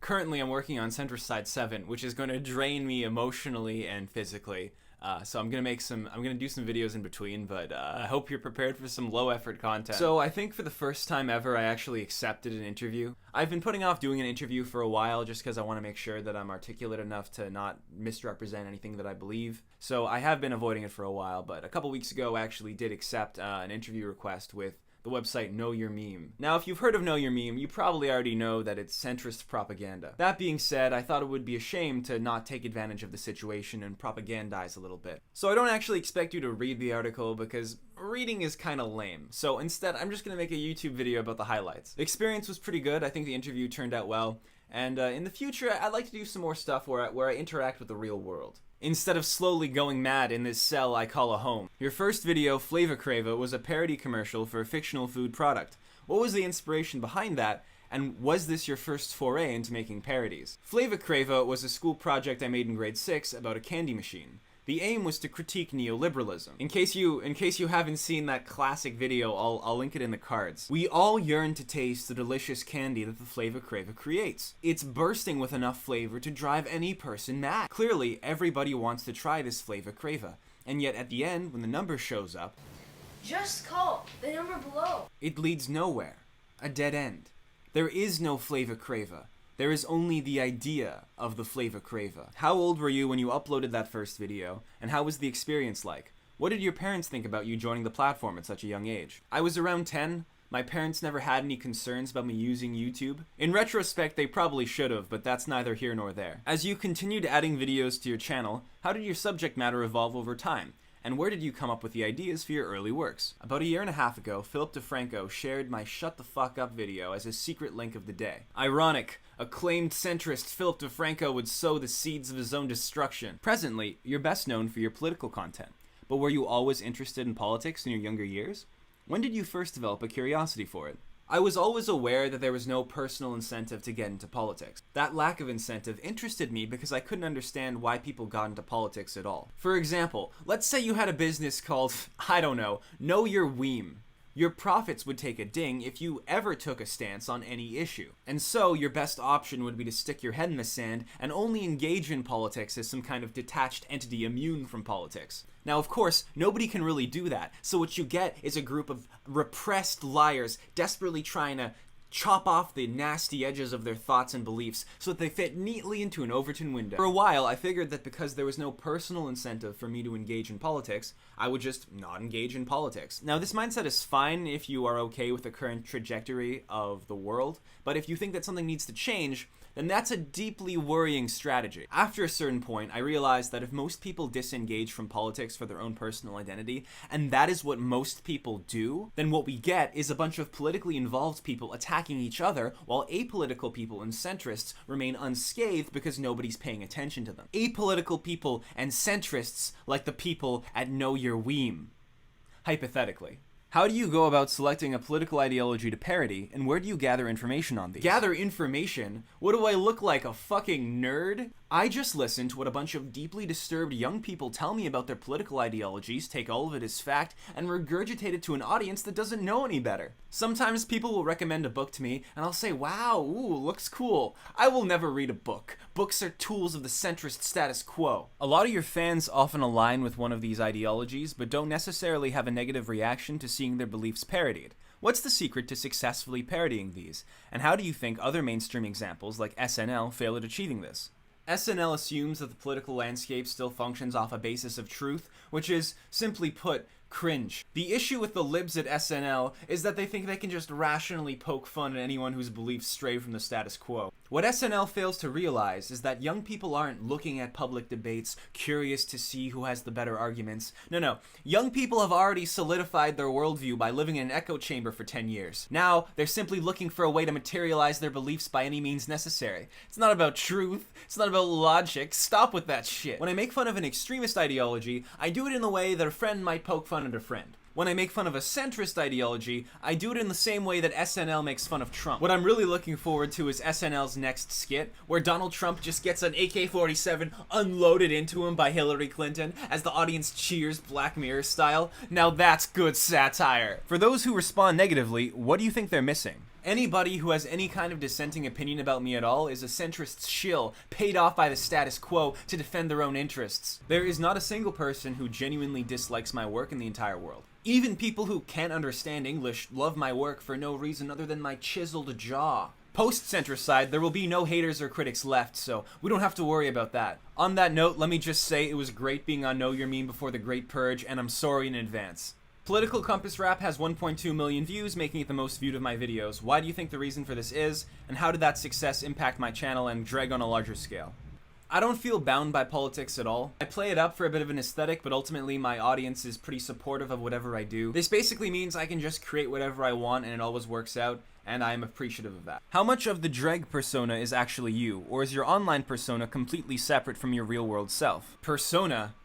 Currently, I'm working on Centrist Side 7, which is going to drain me emotionally and physically. So I'm gonna do some videos in between, but I hope you're prepared for some low-effort content. So I think for the first time ever, I actually accepted an interview. I've been putting off doing an interview for a while just because I want to make sure that I'm articulate enough to not misrepresent anything that I believe. So I have been avoiding it for a while, but a couple weeks ago, I actually did accept an interview request with the website Know Your Meme. Now, if you've heard of Know Your Meme, you probably already know that it's centrist propaganda. That being said, I thought it would be a shame to not take advantage of the situation and propagandize a little bit. So I don't actually expect you to read the article because reading is kinda lame. So instead, I'm just gonna make a YouTube video about the highlights. The experience was pretty good. I think the interview turned out well. And in the future, I'd like to do some more stuff where I interact with the real world, instead of slowly going mad in this cell I call a home. Your first video, Flavor Crava, was a parody commercial for a fictional food product. What was the inspiration behind that, and was this your first foray into making parodies? Flavor Crava was a school project I made in grade 6 about a candy machine. The aim was to critique neoliberalism. In case you haven't seen that classic video, I'll link it in the cards. We all yearn to taste the delicious candy that the Flavor Crava creates. It's bursting with enough flavor to drive any person mad. Clearly, everybody wants to try this Flavor Crava, and yet at the end, when the number shows up, just call the number below. It leads nowhere. A dead end. There is no Flavor Crava. There is only the idea of the Flavor Crava. How old were you when you uploaded that first video, and how was the experience like? What did your parents think about you joining the platform at such a young age? I was around 10. My parents never had any concerns about me using YouTube. In retrospect, they probably should have, but that's neither here nor there. As you continued adding videos to your channel, how did your subject matter evolve over time? And where did you come up with the ideas for your early works? About a year and a half ago, Philip DeFranco shared my Shut the Fuck Up video as his secret link of the day. Ironic, acclaimed centrist Philip DeFranco would sow the seeds of his own destruction. Presently, you're best known for your political content. But were you always interested in politics in your younger years? When did you first develop a curiosity for it? I was always aware that there was no personal incentive to get into politics. That lack of incentive interested me because I couldn't understand why people got into politics at all. For example, let's say you had a business called, I don't know Your Weem. Your profits would take a ding if you ever took a stance on any issue. And so, your best option would be to stick your head in the sand and only engage in politics as some kind of detached entity immune from politics. Now, of course, nobody can really do that, so what you get is a group of repressed liars desperately trying to chop off the nasty edges of their thoughts and beliefs so that they fit neatly into an Overton window. For a while, I figured that because there was no personal incentive for me to engage in politics, I would just not engage in politics. Now, this mindset is fine if you are okay with the current trajectory of the world, but if you think that something needs to change, then that's a deeply worrying strategy. After a certain point, I realized that if most people disengage from politics for their own personal identity, and that is what most people do, then what we get is a bunch of politically involved people attacking each other, while apolitical people and centrists remain unscathed because nobody's paying attention to them. Apolitical people and centrists like the people at Know Your Weem. Hypothetically. How do you go about selecting a political ideology to parody, and where do you gather information on these? Gather information? What do I look like, a fucking nerd? I just listen to what a bunch of deeply disturbed young people tell me about their political ideologies, take all of it as fact, and regurgitate it to an audience that doesn't know any better. Sometimes people will recommend a book to me, and I'll say, wow, ooh, looks cool. I will never read a book. Books are tools of the centrist status quo. A lot of your fans often align with one of these ideologies, but don't necessarily have a negative reaction to seeing their beliefs parodied. What's the secret to successfully parodying these? And how do you think other mainstream examples like SNL fail at achieving this? SNL assumes that the political landscape still functions off a basis of truth, which is, simply put, cringe. The issue with the libs at SNL is that they think they can just rationally poke fun at anyone whose beliefs stray from the status quo. What SNL fails to realize is that young people aren't looking at public debates, curious to see who has the better arguments. No. Young people have already solidified their worldview by living in an echo chamber for 10 years. Now, they're simply looking for a way to materialize their beliefs by any means necessary. It's not about truth. It's not about logic. Stop with that shit. When I make fun of an extremist ideology, I do it in the way that a friend might poke fun at a friend. When I make fun of a centrist ideology, I do it in the same way that SNL makes fun of Trump. What I'm really looking forward to is SNL's next skit, where Donald Trump just gets an AK-47 unloaded into him by Hillary Clinton as the audience cheers Black Mirror style. Now that's good satire. For those who respond negatively, what do you think they're missing? Anybody who has any kind of dissenting opinion about me at all is a centrist shill, paid off by the status quo to defend their own interests. There is not a single person who genuinely dislikes my work in the entire world. Even people who can't understand English love my work for no reason other than my chiseled jaw. Post-centrist side, there will be no haters or critics left, so we don't have to worry about that. On that note, let me just say it was great being on Know Your Meme before the Great Purge, and I'm sorry in advance. Political Compass Rap has 1.2 million views, making it the most viewed of my videos. Why do you think the reason for this is, and how did that success impact my channel and JREG on a larger scale? I don't feel bound by politics at all. I play it up for a bit of an aesthetic, but ultimately my audience is pretty supportive of whatever I do. This basically means I can just create whatever I want and it always works out, and I am appreciative of that. How much of the JREG persona is actually you, or is your online persona completely separate from your real-world self? Persona?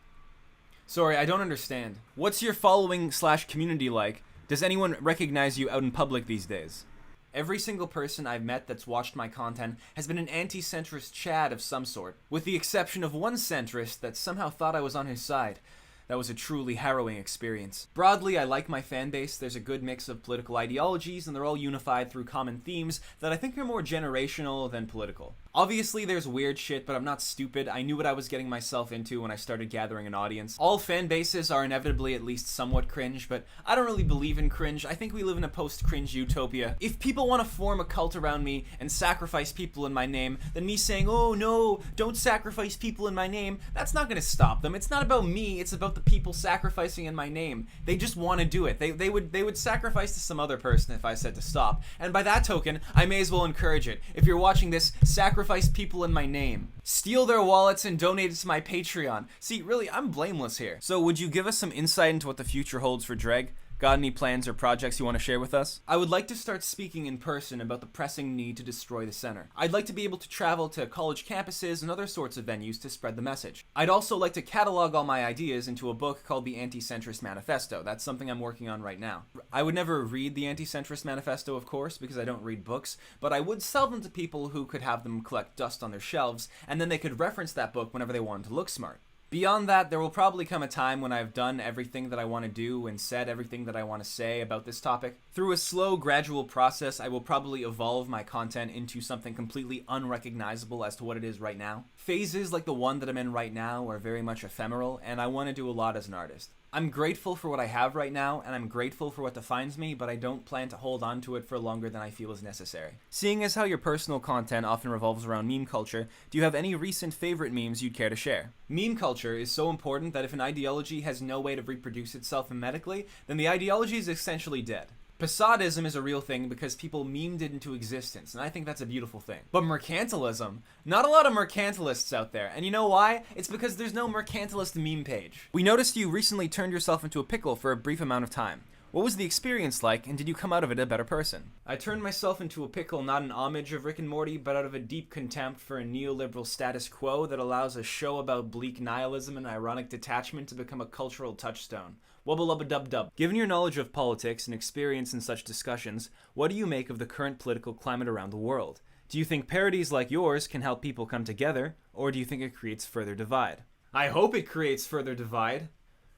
Sorry, I don't understand. What's your following/community like? Does anyone recognize you out in public these days? Every single person I've met that's watched my content has been an anti-centrist Chad of some sort, with the exception of one centrist that somehow thought I was on his side. That was a truly harrowing experience. Broadly, I like my fan base. There's a good mix of political ideologies, and they're all unified through common themes that I think are more generational than political. Obviously, there's weird shit, but I'm not stupid. I knew what I was getting myself into when I started gathering an audience. All fan bases are inevitably at least somewhat cringe, but I don't really believe in cringe. I think we live in a post-cringe utopia. If people want to form a cult around me and sacrifice people in my name, then me saying, oh no, don't sacrifice people in my name, that's not gonna stop them. It's not about me, it's about the people sacrificing in my name. They just want to do it. They would sacrifice to some other person if I said to stop. And by that token, I may as well encourage it. If you're watching this, sacrifice people in my name. Steal their wallets and donate it to my Patreon. See, really, I'm blameless here. So would you give us some insight into what the future holds for JREG? Got any plans or projects you want to share with us? I would like to start speaking in person about the pressing need to destroy the center. I'd like to be able to travel to college campuses and other sorts of venues to spread the message. I'd also like to catalog all my ideas into a book called the Anti-Centrist Manifesto. That's something I'm working on right now. I would never read the Anti-Centrist Manifesto, of course, because I don't read books, but I would sell them to people who could have them collect dust on their shelves, and then they could reference that book whenever they wanted to look smart. Beyond that, there will probably come a time when I've done everything that I want to do and said everything that I want to say about this topic. Through a slow, gradual process, I will probably evolve my content into something completely unrecognizable as to what it is right now. Phases like the one that I'm in right now are very much ephemeral, and I want to do a lot as an artist. I'm grateful for what I have right now, and I'm grateful for what defines me, but I don't plan to hold on to it for longer than I feel is necessary. Seeing as how your personal content often revolves around meme culture, do you have any recent favorite memes you'd care to share? Meme culture is so important that if an ideology has no way to reproduce itself mimetically, then the ideology is essentially dead. Posadism is a real thing because people memed it into existence, and I think that's a beautiful thing. But mercantilism? Not a lot of mercantilists out there, and you know why? It's because there's no mercantilist meme page. We noticed you recently turned yourself into a pickle for a brief amount of time. What was the experience like, and did you come out of it a better person? I turned myself into a pickle not in homage of Rick and Morty, but out of a deep contempt for a neoliberal status quo that allows a show about bleak nihilism and ironic detachment to become a cultural touchstone. Wubba-lubba-dub-dub. Given your knowledge of politics and experience in such discussions, what do you make of the current political climate around the world? Do you think parodies like yours can help people come together, or do you think it creates further divide? I hope it creates further divide.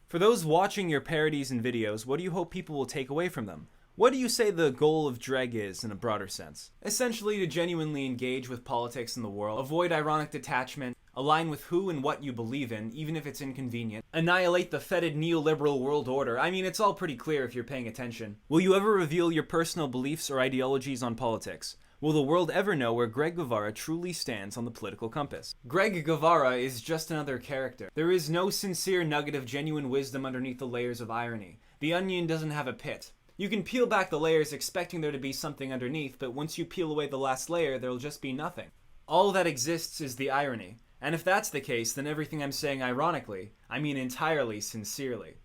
For those watching your parodies and videos, what do you hope people will take away from them? What do you say the goal of JREG is in a broader sense? Essentially to genuinely engage with politics in the world, avoid ironic detachment, align with who and what you believe in, even if it's inconvenient, annihilate the fetid neoliberal world order. I mean, it's all pretty clear if you're paying attention. Will you ever reveal your personal beliefs or ideologies on politics? Will the world ever know where Greg Guevara truly stands on the political compass? Greg Guevara is just another character. There is no sincere nugget of genuine wisdom underneath the layers of irony. The onion doesn't have a pit. You can peel back the layers expecting there to be something underneath, but once you peel away the last layer, there'll just be nothing. All that exists is the irony. And if that's the case, then everything I'm saying ironically, I mean entirely sincerely.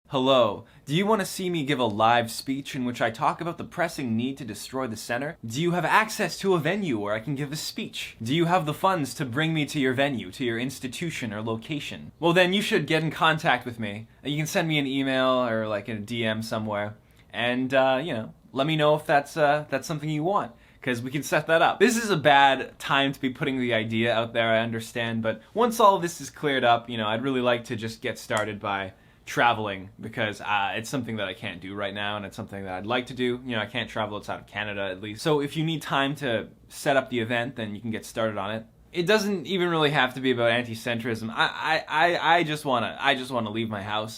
Hello. Do you want to see me give a live speech in which I talk about the pressing need to destroy the center? Do you have access to a venue where I can give a speech? Do you have the funds to bring me to your venue, to your institution or location? Well then you should get in contact with me. You can send me an email or like a DM somewhere and let me know if that's something you want, because we can set that up. This is a bad time to be putting the idea out there, I understand, but once all of this is cleared up, I'd really like to just get started by traveling because it's something that I can't do right now, and it's something that I'd like to do. You know, I can't travel outside of Canada at least. So if you need time to set up the event, then you can get started on it. It doesn't even really have to be about anti-centrism. I just wanna leave my house.